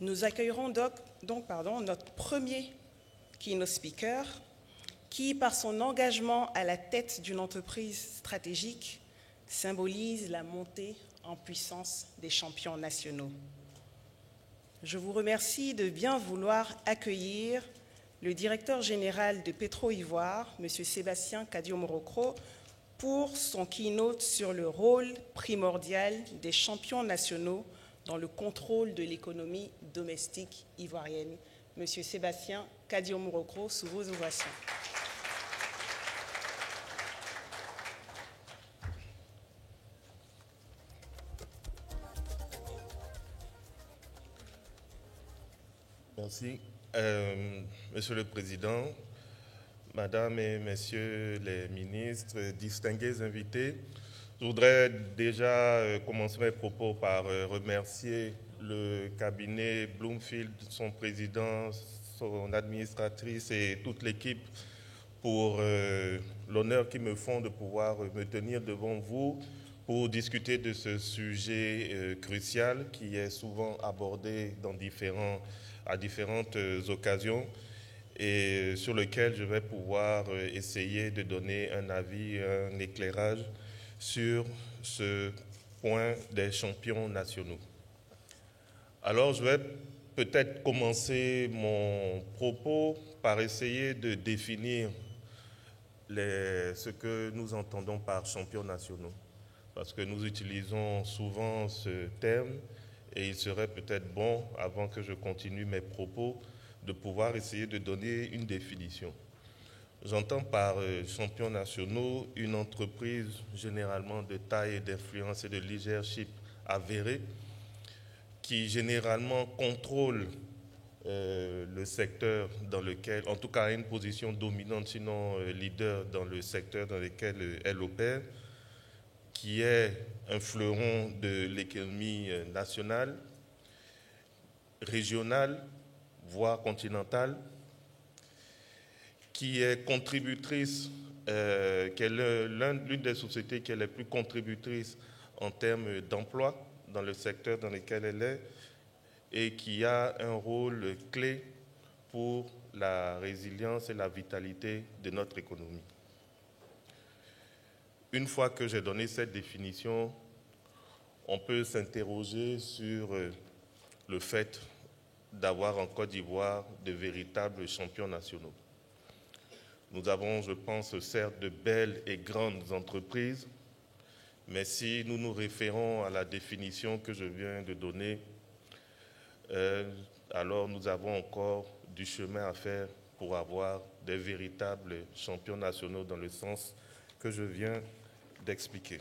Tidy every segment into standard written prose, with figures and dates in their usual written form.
Nous accueillerons notre premier keynote speaker qui, par son engagement à la tête d'une entreprise stratégique, symbolise la montée en puissance des champions nationaux. Je vous remercie de bien vouloir accueillir le directeur général de Petro-Ivoire, M. Sébastien Kadio-Morokro, pour son keynote sur le rôle primordial des champions nationaux dans le contrôle de l'économie domestique ivoirienne. M. Sébastien Kadio-Morokro, sous vos ovations. Merci. Monsieur le Président, Madame et Messieurs les ministres, distingués invités, je voudrais déjà commencer mes propos par remercier le cabinet Bloomfield, son président, son administratrice et toute l'équipe pour l'honneur qu'ils me font de pouvoir me tenir devant vous pour discuter de ce sujet crucial qui est souvent abordé à différentes occasions et sur lequel je vais pouvoir essayer de donner un avis, un éclairage sur ce point des champions nationaux. Alors, je vais peut-être commencer mon propos par essayer de définir ce que nous entendons par champions nationaux, parce que nous utilisons souvent ce terme et il serait peut-être bon, avant que je continue mes propos, de pouvoir essayer de donner une définition. J'entends par champions nationaux une entreprise généralement de taille et d'influence et de leadership avéré qui généralement contrôle le secteur dans lequel, en tout cas a une position dominante, sinon leader dans le secteur dans lequel elle opère, qui est un fleuron de l'économie nationale, régionale, voire continentale, qui est contributrice, qui est l'une des sociétés qui est les plus contributrices en termes d'emploi dans le secteur dans lequel elle est et qui a un rôle clé pour la résilience et la vitalité de notre économie. Une fois que j'ai donné cette définition, on peut s'interroger sur le fait d'avoir en Côte d'Ivoire de véritables champions nationaux. Nous avons, je pense, certes de belles et grandes entreprises, mais si nous nous référons à la définition que je viens de donner, alors nous avons encore du chemin à faire pour avoir des véritables champions nationaux dans le sens que je viens d'expliquer.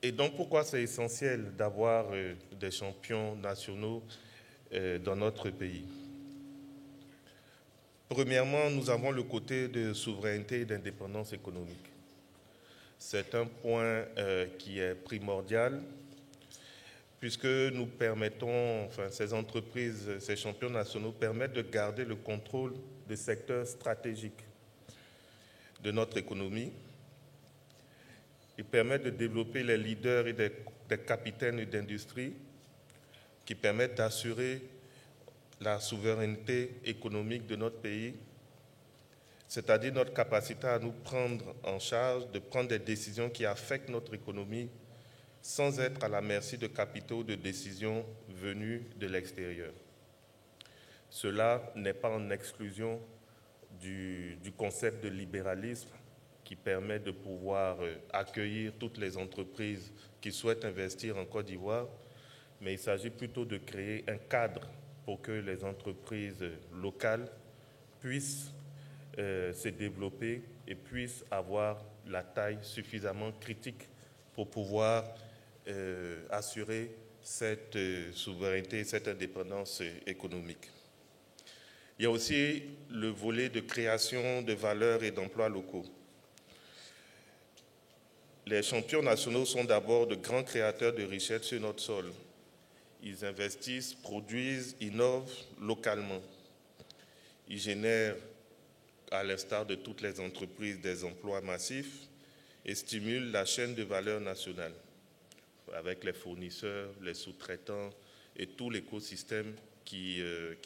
Et donc, pourquoi c'est essentiel d'avoir des champions nationaux dans notre pays? Premièrement, nous avons le côté de souveraineté et d'indépendance économique. C'est un point qui est primordial puisque nous permettons, ces entreprises, ces champions nationaux permettent de garder le contrôle des secteurs stratégiques de notre économie. Ils permettent de développer les leaders et des capitaines d'industrie qui permettent d'assurer la souveraineté économique de notre pays, c'est-à-dire notre capacité à nous prendre en charge, de prendre des décisions qui affectent notre économie sans être à la merci de capitaux de décisions venus de l'extérieur. Cela n'est pas en exclusion du concept de libéralisme qui permet de pouvoir accueillir toutes les entreprises qui souhaitent investir en Côte d'Ivoire, mais il s'agit plutôt de créer un cadre pour que les entreprises locales puissent se développer et puissent avoir la taille suffisamment critique pour pouvoir assurer cette souveraineté, cette indépendance économique. Il y a aussi le volet de création de valeur et d'emplois locaux. Les champions nationaux sont d'abord de grands créateurs de richesses sur notre sol. Ils investissent, produisent, innovent localement. Ils génèrent, à l'instar de toutes les entreprises, des emplois massifs et stimulent la chaîne de valeur nationale. avec les fournisseurs, les sous-traitants et tout l'écosystème qui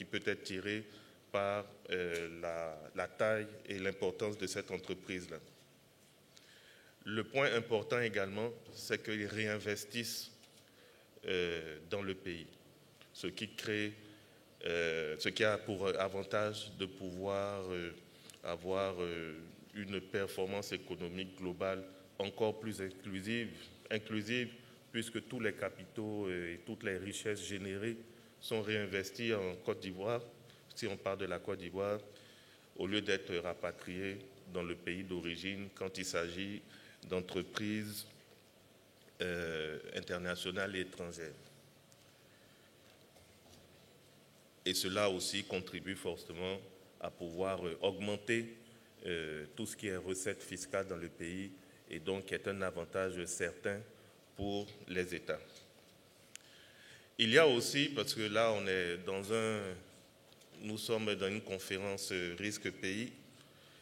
peut être tiré par la taille et l'importance de cette entreprise-là. Le point important également, c'est qu'ils réinvestissent dans le pays, ce qui a pour avantage de pouvoir avoir une performance économique globale encore plus inclusive puisque tous les capitaux et toutes les richesses générées sont réinvestis en Côte d'Ivoire, si on parle de la Côte d'Ivoire, au lieu d'être rapatriés dans le pays d'origine quand il s'agit d'entreprises internationales et étrangères. Et cela aussi contribue fortement à pouvoir augmenter tout ce qui est recettes fiscales dans le pays et donc est un avantage certain pour les États. Il y a aussi, parce que là nous sommes dans une conférence risque pays,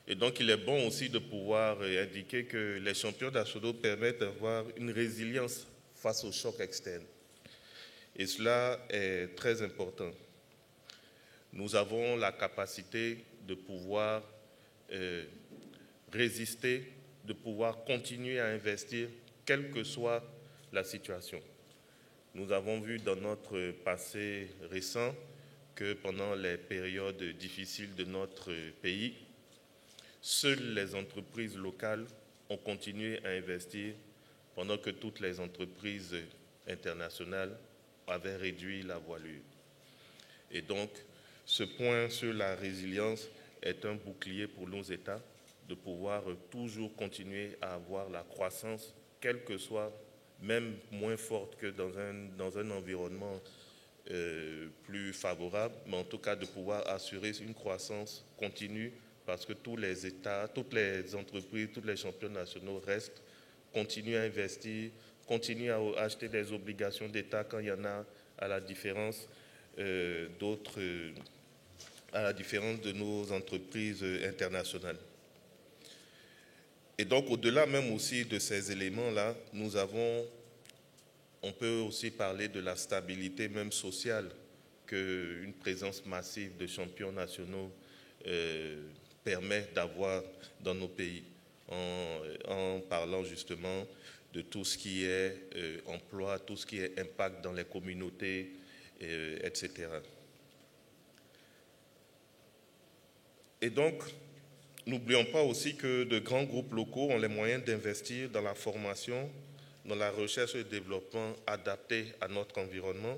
et donc il est bon aussi de pouvoir indiquer que les champions nationaux permettent d'avoir une résilience face aux chocs externes. Et cela est très important. Nous avons la capacité de pouvoir résister, de pouvoir continuer à investir, quelle que soit la situation. Nous avons vu dans notre passé récent que pendant les périodes difficiles de notre pays, seules les entreprises locales ont continué à investir pendant que toutes les entreprises internationales avaient réduit la voilure. Et donc, ce point sur la résilience est un bouclier pour nos États de pouvoir toujours continuer à avoir la croissance, quelle que soit, même moins forte que dans un environnement plus favorable, mais en tout cas de pouvoir assurer une croissance continue parce que tous les États, toutes les entreprises, tous les champions nationaux restent, continuent à investir, continuent à acheter des obligations d'État quand il y en a, à la différence de nos entreprises internationales. Et donc, au-delà même aussi de ces éléments-là, on peut aussi parler de la stabilité même sociale qu'une présence massive de champions nationaux permet d'avoir dans nos pays, en parlant justement de tout ce qui est emploi, tout ce qui est impact dans les communautés, etc. Et donc, n'oublions pas aussi que de grands groupes locaux ont les moyens d'investir dans la formation, dans la recherche et le développement adaptés à notre environnement.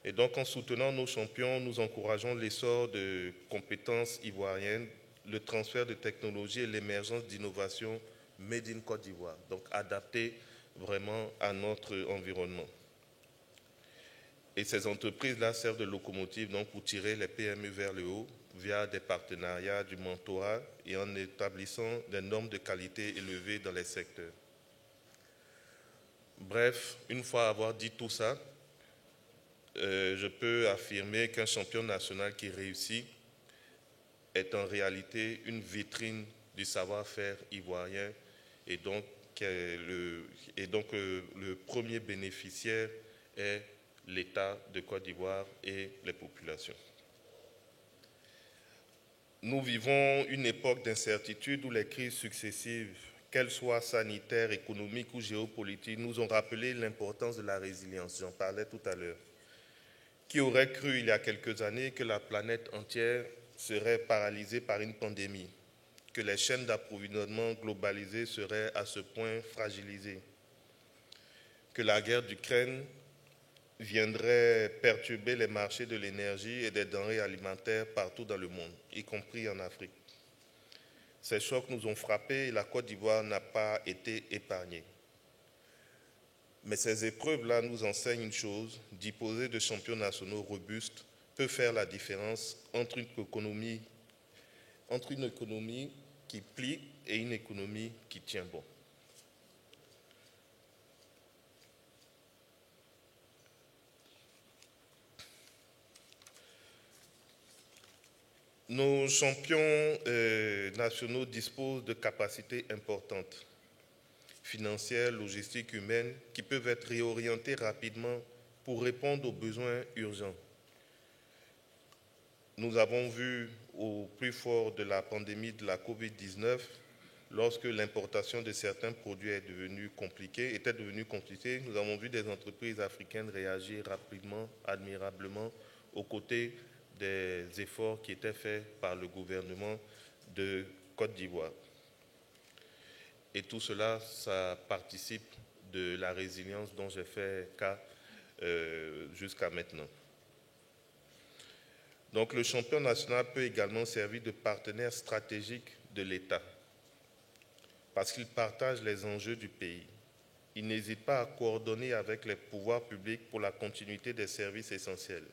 Et donc, en soutenant nos champions, nous encourageons l'essor de compétences ivoiriennes, le transfert de technologies et l'émergence d'innovations made in Côte d'Ivoire, donc adaptées vraiment à notre environnement. Et ces entreprises-là servent de locomotive donc, pour tirer les PME vers le haut via des partenariats, du mentorat et en établissant des normes de qualité élevées dans les secteurs. Bref, une fois avoir dit tout ça, je peux affirmer qu'un champion national qui réussit est en réalité une vitrine du savoir-faire ivoirien et donc le premier bénéficiaire est l'État de Côte d'Ivoire et les populations. Nous vivons une époque d'incertitude où les crises successives, qu'elles soient sanitaires, économiques ou géopolitiques, nous ont rappelé l'importance de la résilience. J'en parlais tout à l'heure. Qui aurait cru il y a quelques années que la planète entière serait paralysée par une pandémie, que les chaînes d'approvisionnement globalisées seraient à ce point fragilisées, que la guerre d'Ukraine viendrait perturber les marchés de l'énergie et des denrées alimentaires partout dans le monde, y compris en Afrique. Ces chocs nous ont frappés et la Côte d'Ivoire n'a pas été épargnée. Mais ces épreuves-là nous enseignent une chose, disposer de champions nationaux robustes peut faire la différence entre une économie qui plie et une économie qui tient bon. Nos champions nationaux disposent de capacités importantes. financières, logistiques, humaines, qui peuvent être réorientées rapidement pour répondre aux besoins urgents. Nous avons vu au plus fort de la pandémie de la Covid-19, lorsque l'importation de certains produits était devenue compliquée, nous avons vu des entreprises africaines réagir rapidement, admirablement, aux côtés des efforts qui étaient faits par le gouvernement de Côte d'Ivoire. Et tout cela, ça participe de la résilience dont j'ai fait cas jusqu'à maintenant. Donc le champion national peut également servir de partenaire stratégique de l'État parce qu'il partage les enjeux du pays. Il n'hésite pas à coordonner avec les pouvoirs publics pour la continuité des services essentiels.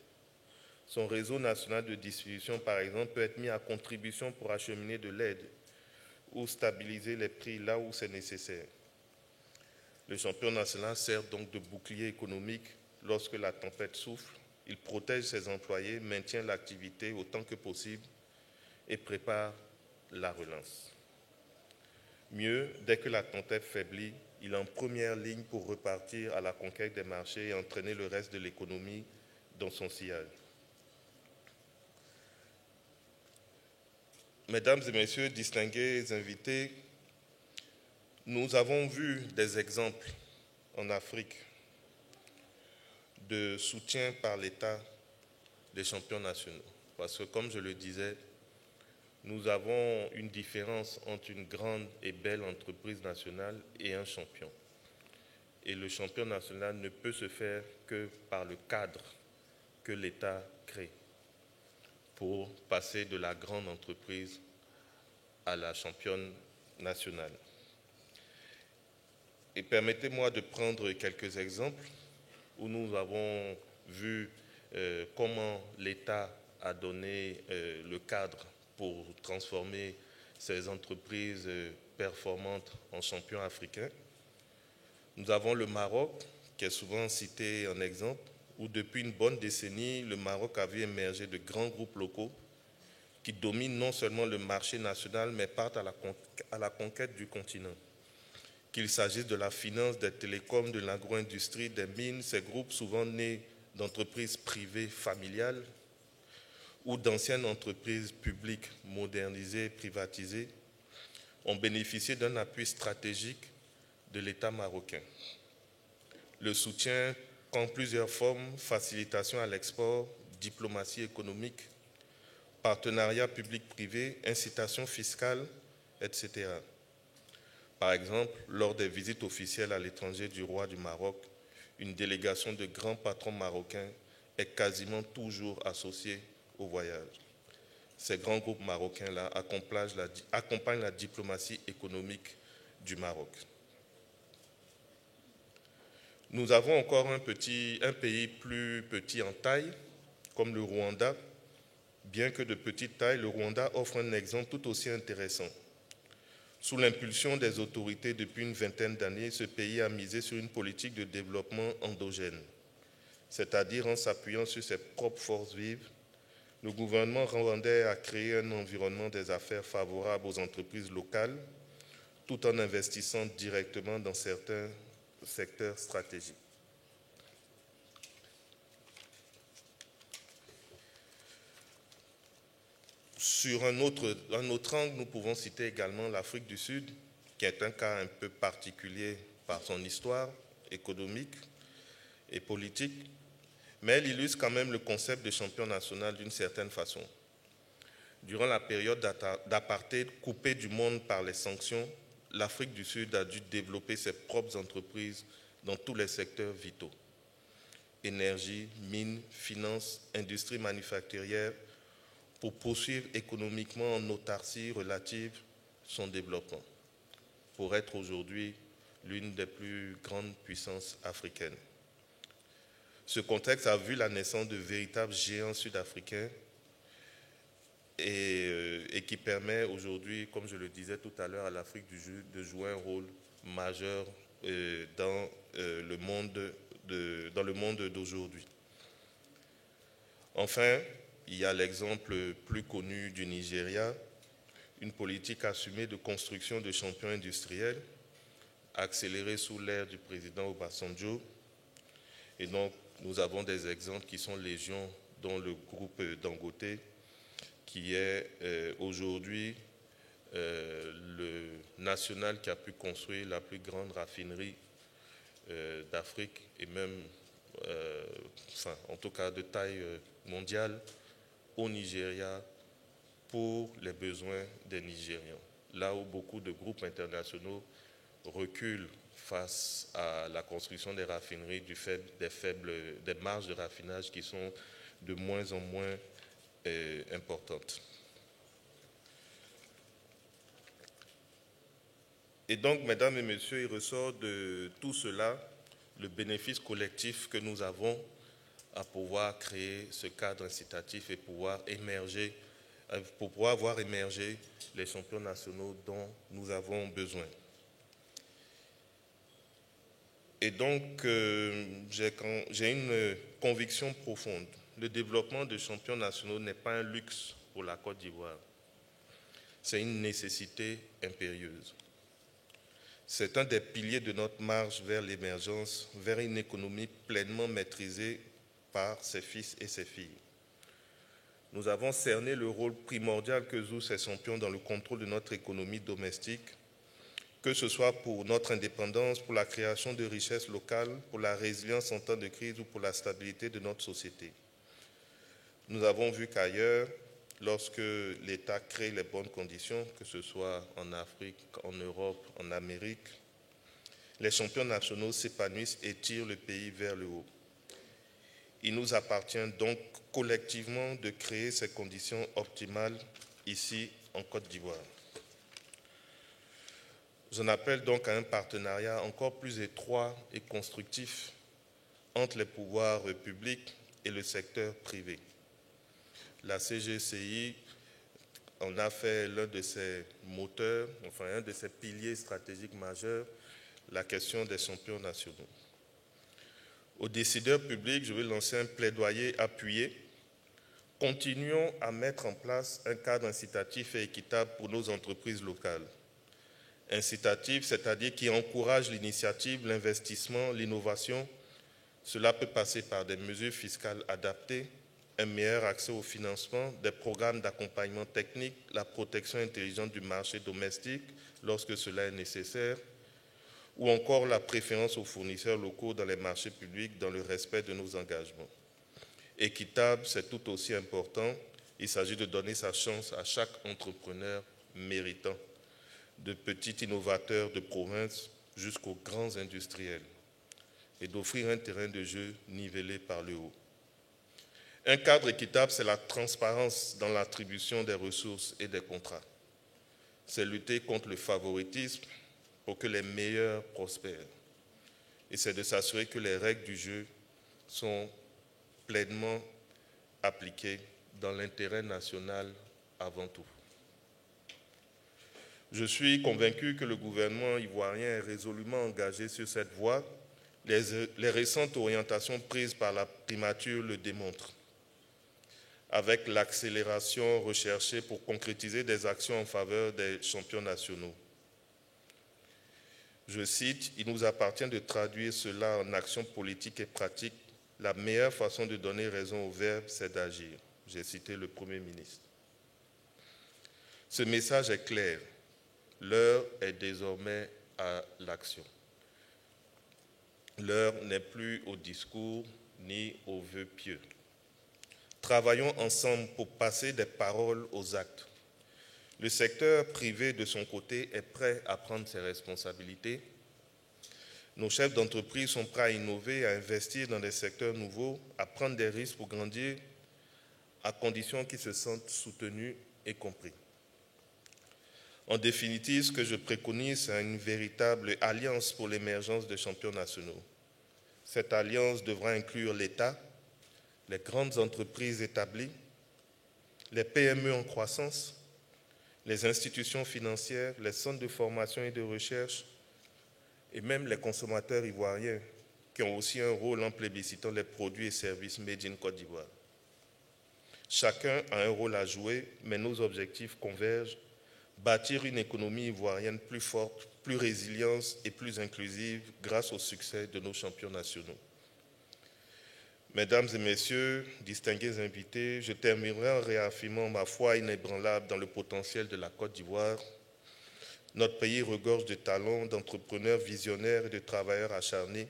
Son réseau national de distribution, par exemple, peut être mis à contribution pour acheminer de l'aide ou stabiliser les prix là où c'est nécessaire. Le champion national sert donc de bouclier économique lorsque la tempête souffle. Il protège ses employés, maintient l'activité autant que possible et prépare la relance. Mieux, dès que la tempête faiblit, il est en première ligne pour repartir à la conquête des marchés et entraîner le reste de l'économie dans son sillage. Mesdames et messieurs, distingués invités, nous avons vu des exemples en Afrique de soutien par l'État des champions nationaux. Parce que, comme je le disais, nous avons une différence entre une grande et belle entreprise nationale et un champion. Et le champion national ne peut se faire que par le cadre que l'État crée pour passer de la grande entreprise à la championne nationale. Et permettez-moi de prendre quelques exemples où nous avons vu comment l'État a donné le cadre pour transformer ces entreprises performantes en champions africains. Nous avons le Maroc, qui est souvent cité en exemple, où depuis une bonne décennie, le Maroc a vu émerger de grands groupes locaux qui dominent non seulement le marché national, mais partent à la conquête du continent. Qu'il s'agisse de la finance, des télécoms, de l'agro-industrie, des mines, ces groupes souvent nés d'entreprises privées familiales ou d'anciennes entreprises publiques modernisées, privatisées, ont bénéficié d'un appui stratégique de l'État marocain. Le soutien prend plusieurs formes: facilitation à l'export, diplomatie économique, partenariat public-privé, incitation fiscale, etc. Par exemple, lors des visites officielles à l'étranger du roi du Maroc, une délégation de grands patrons marocains est quasiment toujours associée au voyage. Ces grands groupes marocains-là accompagnent la diplomatie économique du Maroc. Nous avons encore un pays plus petit en taille, comme le Rwanda. Bien que de petite taille, le Rwanda offre un exemple tout aussi intéressant. Sous l'impulsion des autorités depuis une vingtaine d'années, ce pays a misé sur une politique de développement endogène, c'est-à-dire en s'appuyant sur ses propres forces vives. Le gouvernement rwandais a créé un environnement des affaires favorable aux entreprises locales, tout en investissant directement dans certains secteurs stratégiques. Sur un autre angle, nous pouvons citer également l'Afrique du Sud, qui est un cas un peu particulier par son histoire économique et politique, mais elle illustre quand même le concept de champion national d'une certaine façon. Durant la période d'apartheid, coupée du monde par les sanctions, l'Afrique du Sud a dû développer ses propres entreprises dans tous les secteurs vitaux: énergie, mines, finances, industrie manufacturière, pour poursuivre économiquement en autarcie relative son développement, pour être aujourd'hui l'une des plus grandes puissances africaines. Ce contexte a vu la naissance de véritables géants sud-africains et qui permet aujourd'hui, comme je le disais tout à l'heure, à l'Afrique du Sud de jouer un rôle majeur dans le monde d'aujourd'hui. Enfin, il y a l'exemple plus connu du Nigeria, une politique assumée de construction de champions industriels accéléré sous l'ère du président Obasanjo. Et donc, nous avons des exemples qui sont légion, dont le groupe Dangote, qui est aujourd'hui le national qui a pu construire la plus grande raffinerie d'Afrique et même, en tout cas de taille mondiale, au Nigeria pour les besoins des Nigérians. Là où beaucoup de groupes internationaux reculent face à la construction des raffineries du fait des marges de raffinage qui sont de moins en moins importantes. Et donc, mesdames et messieurs, il ressort de tout cela le bénéfice collectif que nous avons à pouvoir créer ce cadre incitatif et pouvoir voir émerger les champions nationaux dont nous avons besoin. Et donc, j'ai une conviction profonde. Le développement de champions nationaux n'est pas un luxe pour la Côte d'Ivoire. C'est une nécessité impérieuse. C'est un des piliers de notre marche vers l'émergence, vers une économie pleinement maîtrisée par ses fils et ses filles. Nous avons cerné le rôle primordial que jouent ces champions dans le contrôle de notre économie domestique, que ce soit pour notre indépendance, pour la création de richesses locales, pour la résilience en temps de crise ou pour la stabilité de notre société. Nous avons vu qu'ailleurs, lorsque l'État crée les bonnes conditions, que ce soit en Afrique, en Europe, en Amérique, les champions nationaux s'épanouissent et tirent le pays vers le haut. Il nous appartient donc collectivement de créer ces conditions optimales ici en Côte d'Ivoire. J'en appelle donc à un partenariat encore plus étroit et constructif entre les pouvoirs publics et le secteur privé. La CGCI en a fait l'un de ses moteurs, enfin un de ses piliers stratégiques majeurs, la question des champions nationaux. Aux décideurs publics, je vais lancer un plaidoyer appuyé. Continuons à mettre en place un cadre incitatif et équitable pour nos entreprises locales. Incitatif, c'est-à-dire qui encourage l'initiative, l'investissement, l'innovation. Cela peut passer par des mesures fiscales adaptées, un meilleur accès au financement, des programmes d'accompagnement technique, la protection intelligente du marché domestique lorsque cela est nécessaire, ou encore la préférence aux fournisseurs locaux dans les marchés publics dans le respect de nos engagements. Équitable, c'est tout aussi important. Il s'agit de donner sa chance à chaque entrepreneur méritant, de petits innovateurs de province jusqu'aux grands industriels, et d'offrir un terrain de jeu nivelé par le haut. Un cadre équitable, c'est la transparence dans l'attribution des ressources et des contrats. C'est lutter contre le favoritisme pour que les meilleurs prospèrent. Et c'est de s'assurer que les règles du jeu sont pleinement appliquées dans l'intérêt national avant tout. Je suis convaincu que le gouvernement ivoirien est résolument engagé sur cette voie. Les récentes orientations prises par la primature le démontrent. Avec l'accélération recherchée pour concrétiser des actions en faveur des champions nationaux. Je cite, « Il nous appartient de traduire cela en actions politiques et pratiques. La meilleure façon de donner raison au verbe, c'est d'agir. » J'ai cité le Premier ministre. Ce message est clair. L'heure est désormais à l'action. L'heure n'est plus au discours ni aux vœux pieux. Travaillons ensemble pour passer des paroles aux actes. Le secteur privé, de son côté, est prêt à prendre ses responsabilités. Nos chefs d'entreprise sont prêts à innover, à investir dans des secteurs nouveaux, à prendre des risques pour grandir, à condition qu'ils se sentent soutenus et compris. En définitive, ce que je préconise, c'est une véritable alliance pour l'émergence de champions nationaux. Cette alliance devra inclure l'État, les grandes entreprises établies, les PME en croissance, les institutions financières, les centres de formation et de recherche, et même les consommateurs ivoiriens qui ont aussi un rôle en plébiscitant les produits et services made in Côte d'Ivoire. Chacun a un rôle à jouer, mais nos objectifs convergent. Bâtir une économie ivoirienne plus forte, plus résiliente et plus inclusive grâce au succès de nos champions nationaux. Mesdames et messieurs, distingués invités, je terminerai en réaffirmant ma foi inébranlable dans le potentiel de la Côte d'Ivoire. Notre pays regorge de talents, d'entrepreneurs visionnaires et de travailleurs acharnés.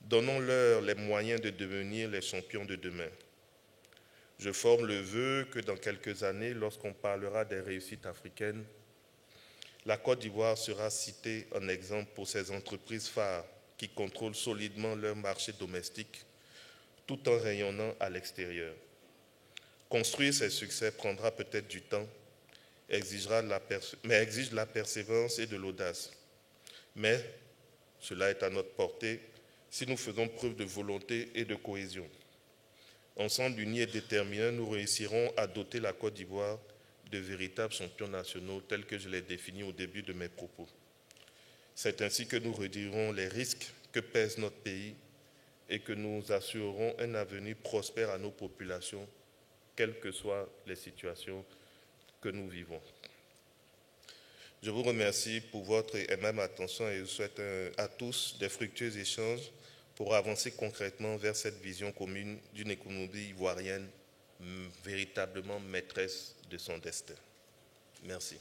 Donnons-leur les moyens de devenir les champions de demain. Je forme le vœu que dans quelques années, lorsqu'on parlera des réussites africaines, la Côte d'Ivoire sera citée en exemple pour ses entreprises phares qui contrôlent solidement leur marché domestique tout en rayonnant à l'extérieur. Construire ces succès prendra peut-être du temps, exige la persévérance et de l'audace. Mais cela est à notre portée si nous faisons preuve de volonté et de cohésion. Ensemble, unis et déterminés, nous réussirons à doter la Côte d'Ivoire de véritables champions nationaux tels que je l'ai définis au début de mes propos. C'est ainsi que nous réduirons les risques que pèse notre pays et que nous assurerons un avenir prospère à nos populations, quelles que soient les situations que nous vivons. Je vous remercie pour votre aimable attention et je souhaite à tous des fructueux échanges pour avancer concrètement vers cette vision commune d'une économie ivoirienne véritablement maîtresse de son destin. Merci.